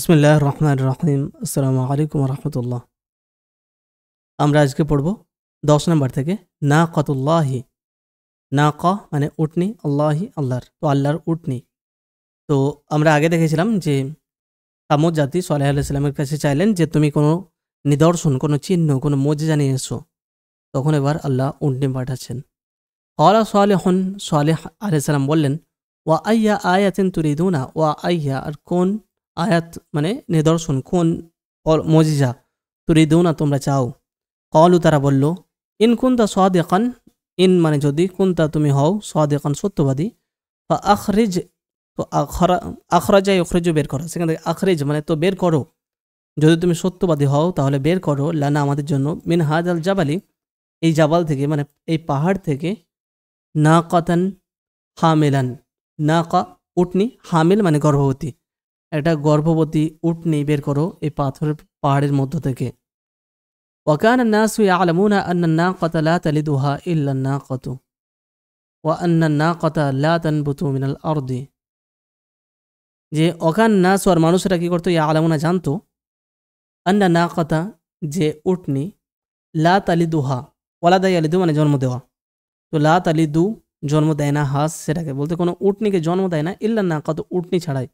বিসমিল্লাহির রহমানির রহিম। আসসালামু আলাইকুম রহমতুল্লাহ। আমরা আজকে পড়ব 10 নম্বর থেকে নাকাতুল্লাহি। নাকা মানে উটনি, আল্লাহি আল্লাহর, তো আল্লাহর উটনি। তো আমরা আগে দেখেছিলাম যে সামুদ জাতি সালেহ আলাইহিস সালামের কাছে চাইলেন যে তুমি কোনো নিদর্শন, কোনো চিহ্ন, কোনো মুজিজা নিয়ে এসো। তখন এবার আল্লাহ উটনি পাঠাচ্ছেন। ক্বালা সালেহুন, সালেহ আলাইহিস সালাম বললেন, ওয়া আইয়া আয়াতিন তুরিদুনা, ওয়া আইয়া আর কোন আয়াত মানে নিদর্শন, কোন মুজিজা তুরিদুনা তোমরা চাও। ক্বালু তারা বলল, ইন কুনতা সাদিকান, ইন মানে যদি, কুনতা তুমি হও, সাদিকান সত্যবাদী, ফা আখরিজ, তো আখরাজা ইখরিজু বের করো, সেখান থেকে আখরিজ মানে তো বের করো, যদি তুমি সত্যবাদী হও তাহলে বের করো, লানা আমাদের জন্য, মিন হাজাল জাবালি এই জাবাল থেকে মানে এই পাহাড় থেকে, নাকাতান হামিলান, নাকা উটনি, হামিল মানে গর্ভবতী, একটা গর্ভবতী উটনি বের করো এই পাথরের পাহাড়ের মধ্য থেকে। ওয়াকান নাসু ইয়ালামুনা আন্না নাকাতা লা তালিদুহা ইল্লা নাকাতু ওয়া আন্না নাকাতা লা তানবুতু মিনাল আরদি। যে ওয়াকান নাসু আর মানুষেরা কি করতো, ইয়ালামুনা জানতো, আন্না নাকাতা যে উটনি, লা তালিদুহা, ওয়ালাদা ইয়ালিদু মানে জন্ম দেওয়া, তো লা তালিদু জন্ম দেয় না, হাস সেটাকে বলতে কোনো উটনিকে জন্ম দেয় না, ইল্লা নাকাতু উটনি ছাড়াই,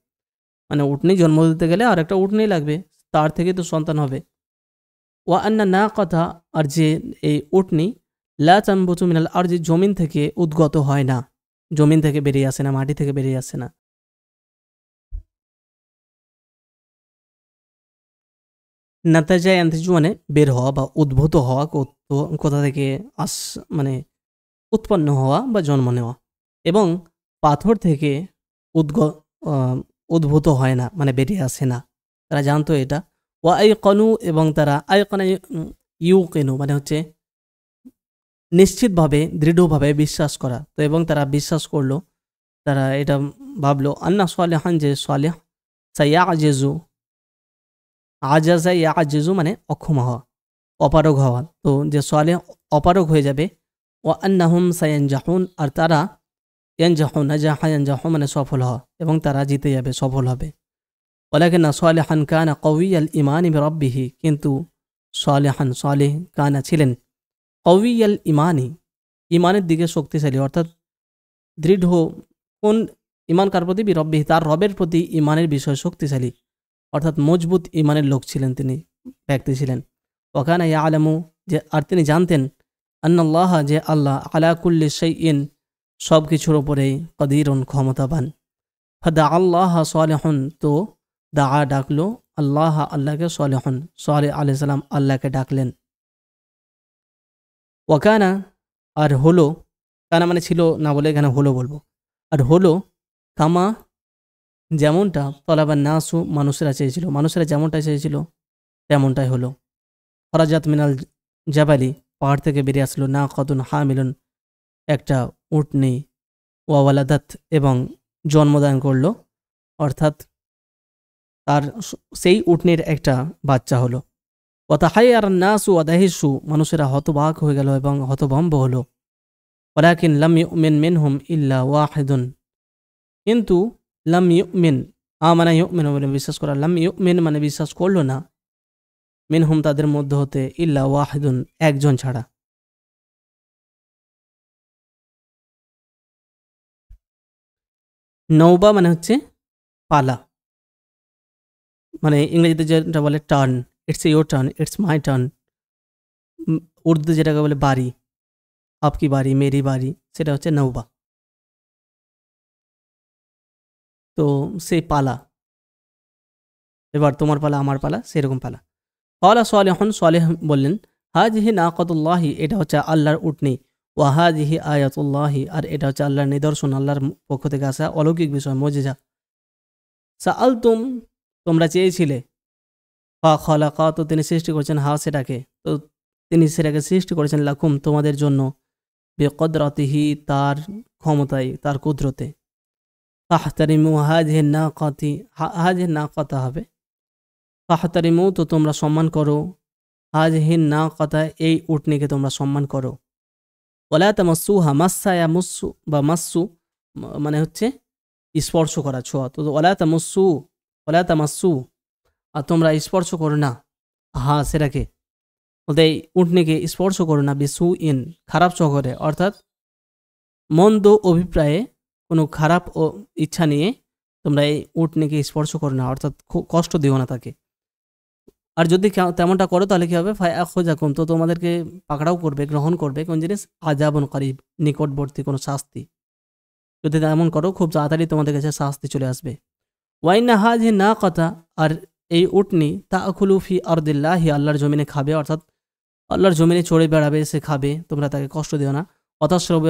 মানে উটনি জন্ম দিতে গেলে আর একটা উটনি লাগবে, তার থেকে তো সন্তান হবে। ওয়া আন্না না কথা আর যে এই উটনি, লা তানবুতু মিনাল আরদি জমিন থেকে উদ্গত হয় না, জমিন থেকে বেরিয়ে আসে না, মাটি থেকে বেরিয়ে আসে না। নাতাজা ইয়ান্তিজু মানে বের হওয়া বা উদ্ভূত হওয়া, কোথা থেকে মানে উৎপন্ন হওয়া বা জন্ম নেওয়া, এবং পাথর থেকে উদ্গ উদ্ভূত হয় না মানে বেরিয়ে আসে না, তারা জানতো এটা। ওয়া আই কনু এবং তারা আই কনা ইউ কেনু মানে হচ্ছে নিশ্চিতভাবে দৃঢ়ভাবে বিশ্বাস করা, তো এবং তারা বিশ্বাস করলো, তারা এটা ভাবলো, আন্না সালেহান যে সালেহ, সাইয়া আজেজু, আজাজা ইয়া আজেজু মানে অক্ষম হওয়া, অপারগ হওয়া, তো যে সালেহ অপারগ হয়ে যাবে। ও আন্নাহুম সায়ানজাহুন আর তারা, ইয়ানজাহুন নাজাহা ইয়ানজাহু মানে সফল হওয়া, এবং তারা জিতে যাবে, সফল হবে। ওয়ালাকিন সালেহান কানা কওয়িয়াল ঈমানি বিরাব্বিহি, কিন্তু সালেহান সালেহ কানা ছিলেন, কওয়িয়াল ঈমানি ঈমানের দিকে শক্তিশালী, অর্থাৎ দৃঢ়, কোন ঈমান কার প্রতি, বিরব্বিহি তার রবের প্রতি ঈমানের বিষয় শক্তিশালী, অর্থাৎ মজবুত ঈমানের লোক ছিলেন তিনি, ব্যক্তি ছিলেন। ওয়াকানা ইয়ালামু যে আর তিনি জানতেন, আন্নাল্লাহ যে আল্লাহ, আলা কুল্লি শাইইন সব কিছুর ওপরেই, কদিরুন ক্ষমতাবান। ফাদা আল্লাহ সালেহুন তো দা ডাকলো, আল্লাহ আল্লাহকে, সালেহুন সালেহ আলাইহিস সালাম আল্লাহকে ডাকলেন। ওয়াকানা আর হলো, কানা মানে ছিল না বলে এখানে হলো বলবো, আর হলো কামা যেমনটা, তলাবার নাসু মানুষেরা চেয়েছিল, মানুষেরা যেমনটা চেয়েছিল তেমনটাই হলো। ফরাজাত মিনাল জাবালি পাহাড় থেকে বেরিয়ে আসলো, না কতুন হামিলুন একটা উটনি, ওয়াওয়ালাদাত এবং জন্মদান করলো, অর্থাৎ তার সেই উটনির একটা বাচ্চা হলো। ওয়াতাহাইয়ার নাসু ওয়াদাহিসু মানুষেরা হতবাক হয়ে গেল এবং হতভম্ব হলো। ওয়ালাকিন লাম ইউমিন মিনহুম ইল্লা ওয়াহিদুন, কিন্তু লাম ইউমিন মানে ইউমিন মানে বিশ্বাস করা, লাম ইউমিন মানে বিশ্বাস করলো না, মিনহুম তাদের মধ্যে হতে, ইল্লা ওয়াহিদুন একজন ছাড়া। নৌবা মানে হচ্ছে পালা, মানে ইংরেজিতে যেটা বলে turn, it's your turn, it's my turn, উর্দুতে যেটাকে বলে বাড়ি, আপকি বাড়ি, মেরি বাড়ি, সেটা হচ্ছে নৌবা। তো সেই পালা, এবার তোমার পালা আমার পালা, সেরকম পালা। ক্বালা সালেহুন সালেহ বললেন, হাজিহি নাকাতুল্লাহি এটা হচ্ছে আল্লাহর উটনি, ওয়া হাজিহি আয়াতুল্লাহি আর এটা হচ্ছে আল্লাহর নিদর্শন, আল্লাহর পক্ষ থেকে আসা অলৌকিক বিষয়, মুজিজা। সাআলতুম তোমরা চেয়েছিলে, ফা খালাকা তো তিনি সৃষ্টি করেছেন, হা সেটাকে, তো তিনি সেটাকে সৃষ্টি করেছেন, লাকুম তোমাদের জন্য, বিকদরাতিহি তার ক্ষমতায়, তার কুদরতে। ফাহতারিমু হাজিহি নাকাতি, হাজিহি নাকাতা হবে, ফাহতারিমু তো তোমরা সম্মান করো, হাজিহি নাকাতা এই উটনিকে তোমরা সম্মান করো। ওয়ালা তামাসসুহা, মাসসা ইয়া মুসসু বা মাসসু মানে হচ্ছে স্পর্শ করা, ছোঁয়া, তো ওয়ালা তামাসসু, ওয়ালা তামাসসু আর তোমরা স্পর্শ করো না হা সেটাকে, বলতে এই উটনিকে স্পর্শ করো না বিসু ইন খারাপ চোখে, অর্থাৎ মন্দ অভিপ্রায়ে কোনো খারাপ ও ইচ্ছা নিয়ে তোমরা এই উটনিকে স্পর্শ করো না, অর্থাৎ খুব কষ্ট দিও না তাকে। আর যদি তেমনটা করো তাহলে কী হবে, খোঁজাকুম, তো তোমাদেরকে পাকড়াও করবে, গ্রহণ করবে কোন জিনিস, আজাবন করিব, নিকটবর্তী কোনো শাস্তি। যদি তেমন করো খুব তাড়াতাড়ি তোমাদের কাছে শাস্তি চলে আসবে। ওয়াইনা হাজ না কথা, আর এই উটনি তা আখুলুফি আরদিল্লাহি, আল্লাহর জমিনে খাবে, অর্থাৎ আল্লাহর জমিনে চড়ে বেড়াবে, সে খাবে, তোমরা তাকে কষ্ট দিও না। অতাশ্রব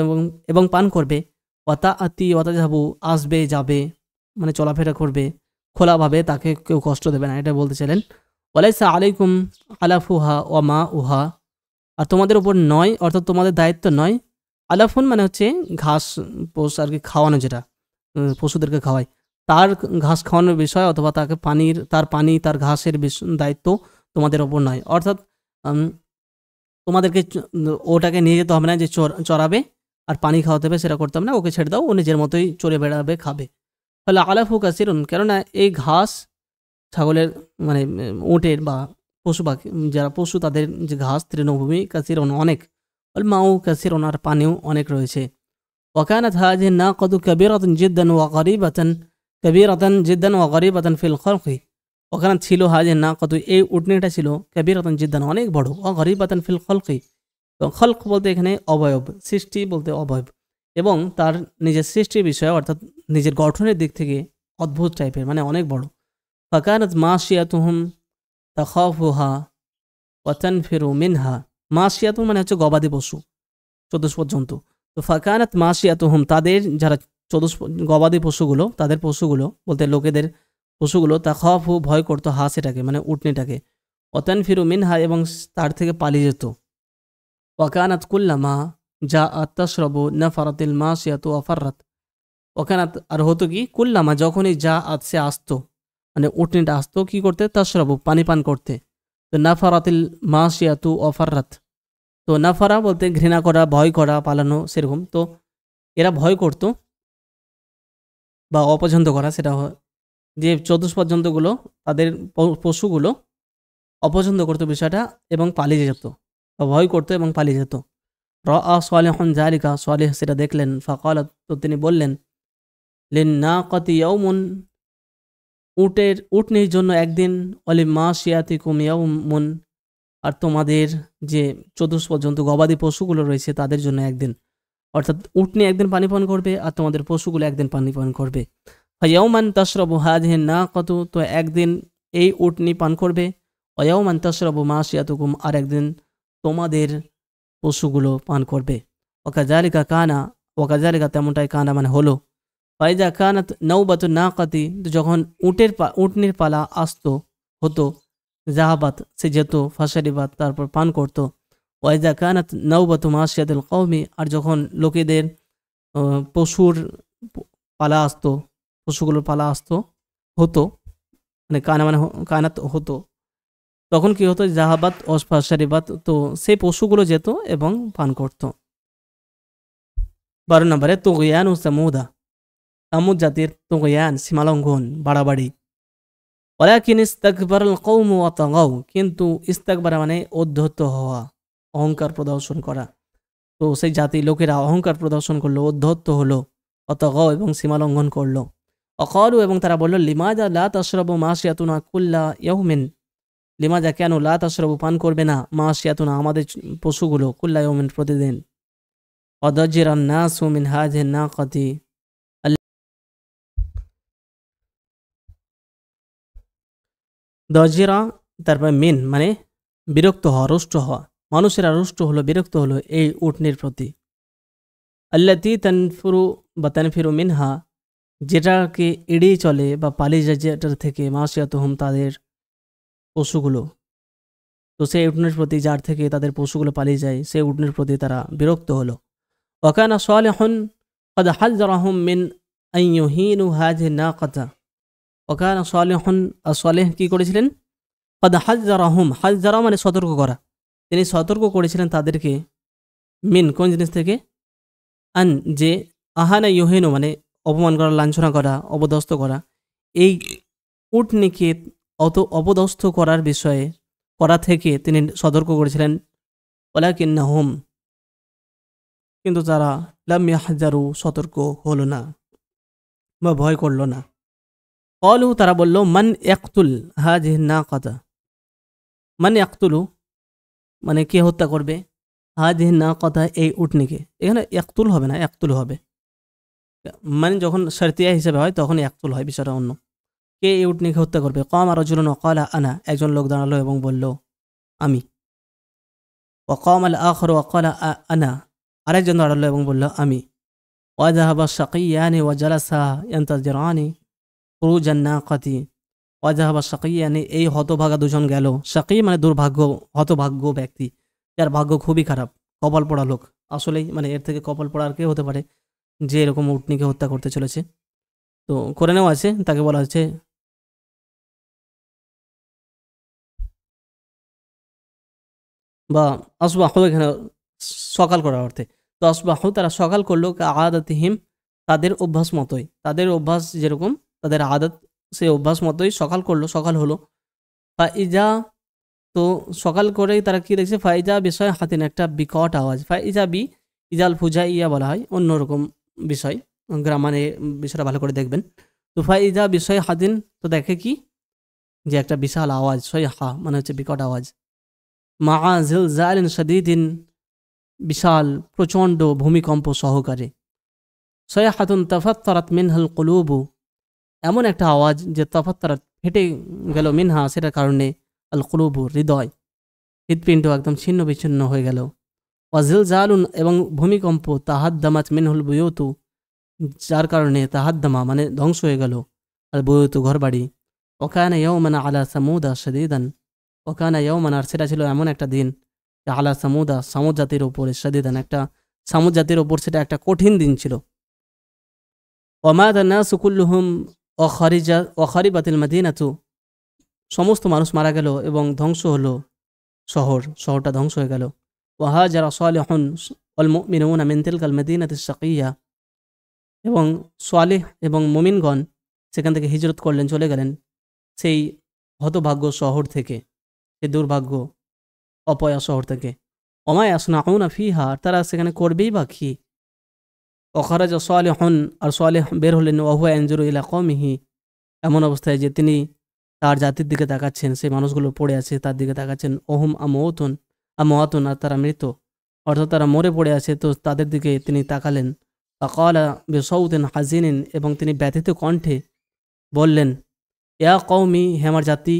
এবং পান করবে, অতা আতি অতা যাবু, আসবে যাবে, মানে চলাফেরা করবে খোলাভাবে, তাকে কেউ কষ্ট দেবে না, এটা বলতে চাইলেন। ওয়ালাইসা আলাইকুম আলাফুহা ও মা উহা, আর তোমাদের উপর নয়, অর্থাৎ তোমাদের দায়িত্ব নয়। আলাফুন মানে হচ্ছে ঘাস পোষ আর কি, খাওয়ানো, যেটা পশুদেরকে খাওয়ায়, তার ঘাস খাওয়ানোর বিষয় অথবা তাকে তার পানি তার ঘাসের দায়িত্ব তোমাদের ওপর নয়, অর্থাৎ তোমাদেরকে ওটাকে নিয়ে যেতে হবে না যে চড়াবে আর পানি খাওয়াতে হবে, সেটা করতে হবে না, ওকে ছেড়ে দাও, ও নিজের মতোই চড়ে বেড়াবে, খাবে। ফলে আলাফু কাসিরুন, কেননা এই ঘাস ছাগলের মানে উটের বা পশু পাখি যারা পশু তাদের যে ঘাস তৃণভূমি কাসিরুন অনেক, মাও কাসিরুন আর পানিও অনেক রয়েছে। ওয়াকানাত হাযিহি নাকাতু কাবীরাতান জিদ্দান ওয়া গরীবাতান, কাবীরাতান জিদ্দান ওয়া গরীবাতান ফিল খালকি, ওখানে ছিল হাযিহি নাকাতু, এই উটনিটা ছিল কাবীরাতান জিদ্দান অনেক বড়, ওয়া গরীবাতান ফিল খালকি, তো খলক বলতে এখানে অবয়ব, সৃষ্টি বলতে অবয়ব, এবং তার নিজের সৃষ্টির বিষয় অর্থাৎ নিজের গঠনের দিক থেকে অদ্ভুত টাইপের, মানে অনেক বড়। ফাকানাত মাশিয়াতুহুম তাখাফুহা ওয়া তানফিরু মিনহা, মাশিয়াতুন মানে হচ্ছে গবাদি পশু, চতুষ্পদ জন্তু। তো ফাকানাত মাশিয়াতুহুম, তাদের যারা গবাদি পশুগুলো, তাদের পশুগুলো বলতে লোকেদের পশুগুলো, তাখাফু ভয় করতো, হা সেটাকে মানে উটনিটাকে, ওয়া তানফিরু মিনহা এবং তার থেকে পালিয়ে যেত। ওয়াকানাত কুল্লামা যা আত্তাশরবু নাফারাতিল মাশিয়াতু আফাররাত, ওখানাত আর হতো কি, কুল্লামা যখনই যা সে আসতো, মানে উটনিটা আসতো কি করতে, তাশরাবু পানি পান করতে, তো নাফারাতিল মাশিয়াতু আফাররাত, তো নাফারা বলতে ঘৃণা করা, ভয় করা, পালানো সেরকম, তো এরা ভয় করতো বা অপছন্দ করা, সেটা যে চতুষ্পদ জন্তুগুলো তাদের পশুগুলো অপছন্দ করতো বিষয়টা এবং পালিয়ে যেত, বা ভয় করতো এবং পালিয়ে যেত। রাআ সালিহুন যালিকা, সালিহ সেটা দেখলেন, ফাকালাত, তো তিনি বললেন, লিন্নাকাতি ইয়াউমুন, উটনির জন্য একদিন, ওয়ালিমাশিয়াতিকুম ইয়াউমুন, আর তোমাদের যে চতুষ্পদ জন্তু গবাদি পশুগুলো রয়েছে তাদের জন্য একদিন, অর্থাৎ উটনি একদিন পানি পান করবে আর তোমাদের পশুগুলো একদিন পানি পান করবে। ফায়াউমান তাশরাবু হাযিহি নাকাতু, তো একদিন এই উটনি পান করবে, ওয়ায়াউমান তাশরাবু মাশিয়াতুকুম, আর একদিন তোমাদের পশুগুলো পান করবে। ওয়াকাযালিকা কানা, ওয়াকাযালিকা তেমনটাই কানা মানে হলো। ফাইজা কানাত নৌবাতু নাকাতি, যখন উটনির পালা আসতো হতো, জাহাবাত সে যেত, ফাশারিবাত তারপর পান করত। ওয়াইজা কানাত নৌবাতু মাশিয়াতুল কওমি, আর যখন লোকেদের পশুর পালা আসতো, পশুগুলোর পালা আসতো হতো, মানে কানা মানে কানাত হতো, তখন কি হতো, জাহাবাত ও ফাশারিবাত, তো সেই পশুগুলো যেত এবং পান করত। 12 নম্বরে তুগয়ান ও সামুদা, সামুদ জাতির তুগয়ান সীমালঙ্ঘন, বাড়াবাড়ি। ওয়ালাকিন ইস্তাকবারাল কওমু ওয়া তাগাউ, কিন্তু ইস্তাকবারা মানে উদ্ধত হওয়া, অহংকার প্রদর্শন করা, তো সেই জাতি লোকেরা অহংকার প্রদর্শন করলো, উদ্ধত হলো, অতাগাউ এবং সীমালঙ্ঘন করলো। অকালু এবং তারা বলল, লিমাজা লা তাশরাবু মাশিয়াতুনা কুল্লা ইয়াউমিন, লিমাজা কেন, লা তাশরাবু পান করবে না, মাশিয়াতুনা আমাদের পশুগুলো, কুল্লা ইয়াউমিন প্রতিদিন। ওয়াদাজিরান নাসু মিন হাযিহি নাকাতি, দজিরা তারপর মিন মানে বিরক্ত হওয়া, রুষ্ট হওয়া, মানুষেরা রুষ্ট হলো, বিরক্ত হলো এই উটনির প্রতি। আল্লাতি তানফুরু বা তানফিরু মিনহা, যেটাকে এড়িয়ে চলে বা পালিয়ে যায় যেটার থেকে, মাশিয়াতুহুম তাদের পশুগুলো, তো সেই উটনির প্রতি যার থেকে তাদের পশুগুলো পালিয়ে যায়, সেই উটনির প্রতি তারা বিরক্ত হলো। ওয়াকানা সালিহুন ক্বাদ হাযযারাহুম মিন আন ইউহিনু হাযিহি নাকাতা, ওয়াকানা সালিহুন, আর সালেহ কি করেছিলেন, ক্বাদ হাযযারাহুম, হাযযারা মানে সতর্ক করা, তিনি সতর্ক করেছিলেন তাদেরকে, মিন কোন জিনিস থেকে, আন যে, আহানা ইউহিনু মানে অপমান করা, লাঞ্ছনা করা, অপদস্থ করা, এই উটনিকে অপদস্থ করার বিষয়ে করা থেকে তিনি সতর্ক করেছিলেন। ওয়ালাকিন্নাহুম, কিন্তু তারা লাম ইয়াহজারু, সতর্ক হলো না বা ভয় করল না। ক্বালু, তারা বলল, মান ইয়াকতুল হাযিহি নাকাতা, মান ইয়াকতুলু মানে কে হত্যা করবে, হাযিহি নাকাতা এই উটনিকে। এখানে ইয়াকতুল হবে না, ইয়াকতুল হবে, মানে যখন শর্তিয়া হিসেবে হয় তখন ইয়াকতুল হয়, বিষয়টা অন্য। কে এই উটনিকে হত্যা করবে? কামা রাজুলুন ওয়াকালা আনা, একজন লোক দাঁড়ালো এবং বলল আমি। ওয়াকামা আল আখরু ওয়াকালা আনা, আরেকজন দাঁড়ালো এবং বলল আমি। ওয়াযাহাবা শাকিয়ানি ওয়াজালাসা ইয়ান্তাজিরানি খুরুজান নাকাতি। ওয়াযাহাবা শাকিয়ানি, এই হতভাগা দুজন গেল। শাকি মানে দুর্ভাগ্য, হতভাগ্য ব্যক্তি, যার ভাগ্য খুবই খারাপ, কপাল পোড়া লোক। আসলেই মানে এর থেকে কপাল পোড়া আর কে হতে পারে, যে এরকম উটনিকে হত্যা করতে চলেছে। তো করে নেওয়া আছে, তাকে বলা হচ্ছে বা আসবাহু, এখানে সকাল করার অর্থে। তো আসবাহু, তারা সকাল করলো, আদাতিহিম, তাদের অভ্যাস মতোই, তাদের অভ্যাস যেরকম, তাদের আদত সেই অভ্যাস মতোই সকাল করলো, সকাল হলো। ফাইজা, তো সকাল করেই তারা কি দেখছে, ফাইজা বিষয় হাতিন, একটা বিকট আওয়াজ। ফাইজা বি ইজাল ফুজা ইয়া বলা হয়, অন্যরকম বিষয়, গ্রামারে বিষয়টা ভালো করে দেখবেন। তো ফাইজা বিষয় হাতিন, তো দেখে কি, যে একটা বিশাল আওয়াজ, সই হা মানে হচ্ছে বিকট আওয়াজ। মা জিলজালিন শাদীদিন, বিশাল প্রচণ্ড ভূমিকম্প সহকারে। সয়াহাতুন তাফাত্তারাত মিনহাল কুলুবু, এমন একটা আওয়াজ যে তাফাত্তারাত, ফেটে গেল, মিনহা সেটার কারণে, আল কুলুবু হৃদয়, হৃৎপিণ্ড একদম ছিন্ন বিচ্ছিন্ন হয়ে গেল। ওয়াজিলজালুন, এবং ভূমিকম্প, তাহাদ্দামাত মিনহুল বুয়ুতু, যার কারণে তাহাদ্দামা মানে ধ্বংস হয়ে গেল, আর বুয়ুতু ঘরবাড়ি। ওকানা ইয়াওমান আলা সামুদা শাদীদান, ওকানা ইয়াওমান, আর সেটা ছিল এমন একটা দিন, আলা সামুদা, সামুদ জাতির ওপরে, শাদীদান একটা সামুদ জাতির ওপর সেটা একটা কঠিন দিন ছিল। ওয়ামাদা নাসু কুল্লুহুম ওয়াখারিবাতিল মাদিনাতু, সমস্ত মানুষ মারা গেল এবং ধ্বংস হলো শহরটা ধ্বংস হয়ে গেল। ওয়াহাজারা সালিহুন ওয়াল মুমিনুনা মিন তিলকাল মাদিনাতিস শাকিয়্যা, এবং সালেহ এবং মুমিনগণ সেখান থেকে হিজরত করলেন, চলে গেলেন সেই হতভাগ্য শহর থেকে, সেই দুর্ভাগ্য অপয়া শহর থেকে। ওমা ইয়াসনাউনা ফিহা, তারা সেখানে করবেই বা কি। ওখারাজা সালেহুন, আর সালেহ বের হলেন, ওয়াহুয়া ইয়ানজুরু ইলা কওমিহি, এমন অবস্থায় যে তিনি তার জাতির দিকে তাকাচ্ছেন, সেই মানুষগুলো পড়ে আছে তার দিকে তাকাচ্ছেন। ওহুম আমওয়াতুন, আর তারা মৃত, অর্থাৎ তারা মরে পড়ে আছে, তো তাদের দিকে তিনি তাকালেন। ফাকালা বিসাউতিন হাজিনিন, এবং তিনি ব্যথিত কণ্ঠে বললেন, ইয়া কওমি, হে আমার জাতি,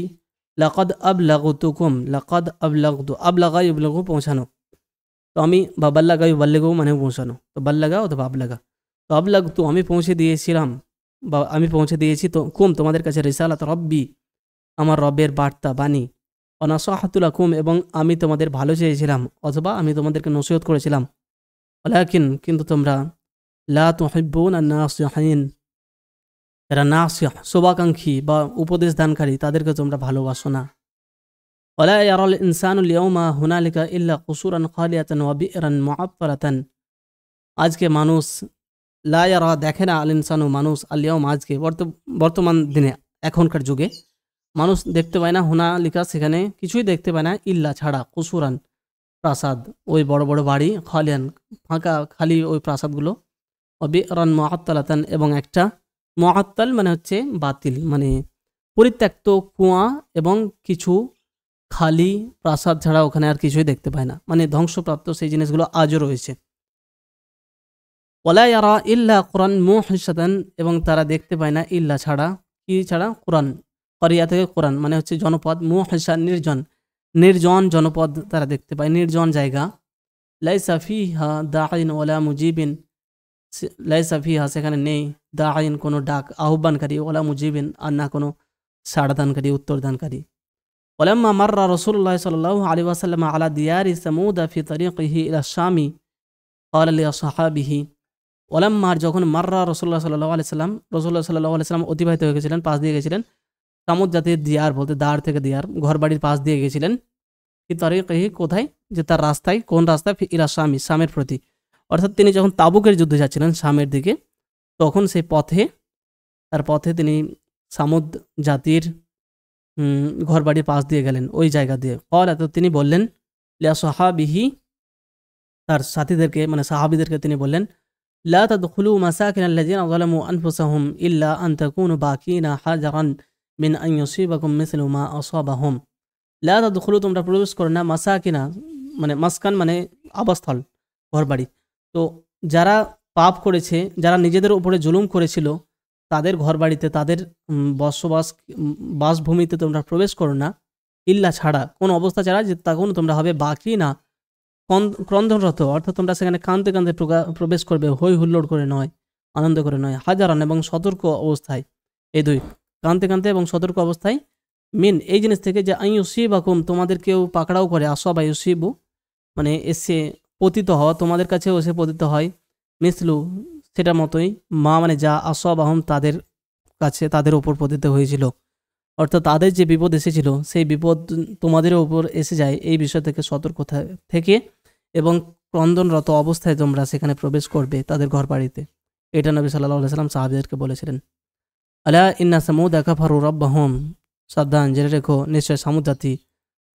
লাকাদ আবলাগতুকুম, লাকাদ আবলাগতু, আবলাগা ইবলাগু পৌঁছানো, তো আমি, বা বাল্লাগা ইউবাল্লিগু মানে পৌঁছানো, তো বাল্লাগা অথবা আবলাগা, তো আবলাগতু আমি পৌঁছে দিয়েছিলাম, বা আমি পৌঁছে দিয়েছি, তো কুম তোমাদের কাছে, রিসালাত রব্বি, আমার রবের বার্তা বাণী, অনাসাহাতুল লাকুম, এবং আমি তোমাদের ভালো চেয়েছিলাম, অথবা আমি তোমাদেরকে নসিহত করেছিলাম। ওয়ালাকিন, কিন্তু তোমরা, লা তুহিব্বুনা নাসিহিন, এরা নাসিহ শুভাকাঙ্ক্ষী বা উপদেশ দানকারী, তাদেরকে তোমরা ভালোবাসো না। ওয়ালা ইয়ারাল ইনসানুল ইয়াউমা হুনালিকা ইল্লা কুসুরান খালিয়াতান ওয়া বি'রান মুআত্তালাতান, আজকে মানুষ, লা ইয়ারা দেখে না, আল ইনসানু মানুষ, আল ইয়াউম আজকে, বর্তমান দিনে, এখনকার যুগে মানুষ দেখতে পায় না, হুনালিকা সেখানে কিছুই দেখতে পায় না, ইল্লা ছাড়া, কুসুরান প্রাসাদ, ওই বড় বড় বাড়ি, খালিয়ান ফাঁকা খালি ওই প্রাসাদগুলো, ও বি'রান মুআত্তালাতান, এবং একটা মুআত্তাল মানে হচ্ছে বাতিল, মানে পরিত্যক্ত কুয়া, এবং কিছু খালি প্রাসাদ ছাড়া ওখানে আর কিছুই দেখতে পায় না, মানে ধ্বংসপ্রাপ্ত সেই জিনিসগুলো আজও রয়েছে। ওয়ালা ইয়ারা ইল্লা কুরআন মুহসাতান, এবং তারা দেখতে পায় না ইল্লা ছাড়া, কি ছাড়া, কুরআন, করিয়া থেকে কোরআন মানে হচ্ছে জনপদ, মুহসা নির্জন, নির্জন জনপদ তারা দেখতে পায়, নির্জন জায়গা। লাইসা ফিহা দাঈন ওয়ালা মুজিবিন, লাইসা ফিহা সেখানে নেই, দাঈন কোনো ডাক আহ্বানকারী, ওয়ালা মুজিবিন আর না কোনো সাড়াদানকারী, উত্তরদানকারী। ওয়ালাম্মা মাররা রাসূলুল্লাহ সাল্লাল্লাহু আলাইহি ওয়াসাল্লাম আলা দিয়ারি সামুদ ফি তরিকিহি ইলা শামি ক্বালা লিআসহাবিহি, ওয়ালাম্মার যখন মাররা রাসূলুল্লাহ সাল্লাল্লাহু আলাইহি সাল্লাম, রাসূলুল্লাহ সাল্লাল্লাহু আলাইহি সাল্লাম অতিবাহিত হয়ে গেছিলেন, পাশ দিয়ে গেছিলেন, সামুদ জাতির দিয়ার বলতে দাঁড় থেকে দিয়ার, ঘর বাড়ির পাশ দিয়ে গেছিলেন। ফি তরিকিহি কোথায়, যে তার রাস্তায়, কোন রাস্তায়, ফি ইলা শামি শামের প্রতি, অর্থাৎ তিনি যখন তাবুকের যুদ্ধে যাচ্ছিলেন শামের দিকে, তখন সেই পথে, তার পথে তিনি সামুদ জাতির ঘর বাড়ির পাশ দিয়ে গেলেন ওই জায়গা দিয়ে। ক্বালা, তো তিনি বললেন লিয়া সাহাবিহি, তার সাথীদেরকে মানে সাহাবীদেরকে তিনি বললেন, লা তাদখুলু মাসাকিন আল্লাযিনা যালামু আনফুসাহুম ইল্লা আন তাকুনু বাকিনা হাজারান মিন আন ইউসিবাকুম মিসলু মা আসাবাহুম। লা তাদখুলু, তোমরা প্রবেশ করো না, মাসাকিনা মানে মাসকান মানে আবাসস্থল, ঘরবাড়ি। তো যারা পাপ করেছে, যারা নিজেদের উপরে জুলুম করেছিল, তাদের ঘরবাড়িতে, তাদের বসবাস বাসভূমিতে তোমরা প্রবেশ করো না, ইল্লা ছাড়া, কোন অবস্থা ছাড়া যে তখন তোমরা হবে বাকি না ক্রন্দনরত, অর্থাৎ তোমরা সেখানে কাঁদতে কাঁদতে প্রবেশ করবে, হই হুল্লোড় করে নয়, আনন্দ করে নয়, হাজারান এবং সতর্ক অবস্থায়, এই দুই, কাঁদতে কাঁদতে এবং সতর্ক অবস্থায়, মিন এই জিনিস থেকে যে আই ইউসিবাকুম, তোমাদের কেউ পাকড়াও করে, আসবা ইউসিবু মানে এসে পতিত হওয়া, তোমাদের কাছেও এসে পতিত হয়, মিসলু সেটার মতোই, মা মানে যা, আসবাহম তাদের কাছে, তাদের ওপর পতিত হয়েছিল, অর্থাৎ তাদের যে বিপদ এসেছিল সেই বিপদ তোমাদেরও উপর এসে যায়, এই বিষয় থেকে সতর্ক থেকে এবং ক্রন্দনরত অবস্থায় তোমরা সেখানে প্রবেশ করবে তাদের ঘর বাড়িতে। এটা নবী সাল্লাল্লাহু আলাইহি সাল্লাম সাহাবীদেরকে বলেছিলেন। আলা ইন্না সামুদা কাফারু রাব্বাহুম, সাবধান জেনে রেখো, নিশ্চয় সামুদ জাতি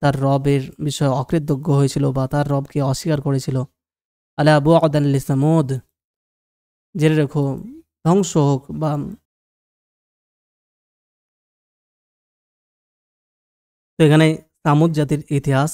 তার রবের বিষয়ে অকৃতজ্ঞ হয়েছিল বা তার রবকে অস্বীকার করেছিল। আলা বুআদান লিসামুদ, জেনে রেখো ধ্বংস হোক বা তো এখানে সামুদ জাতির ইতিহাস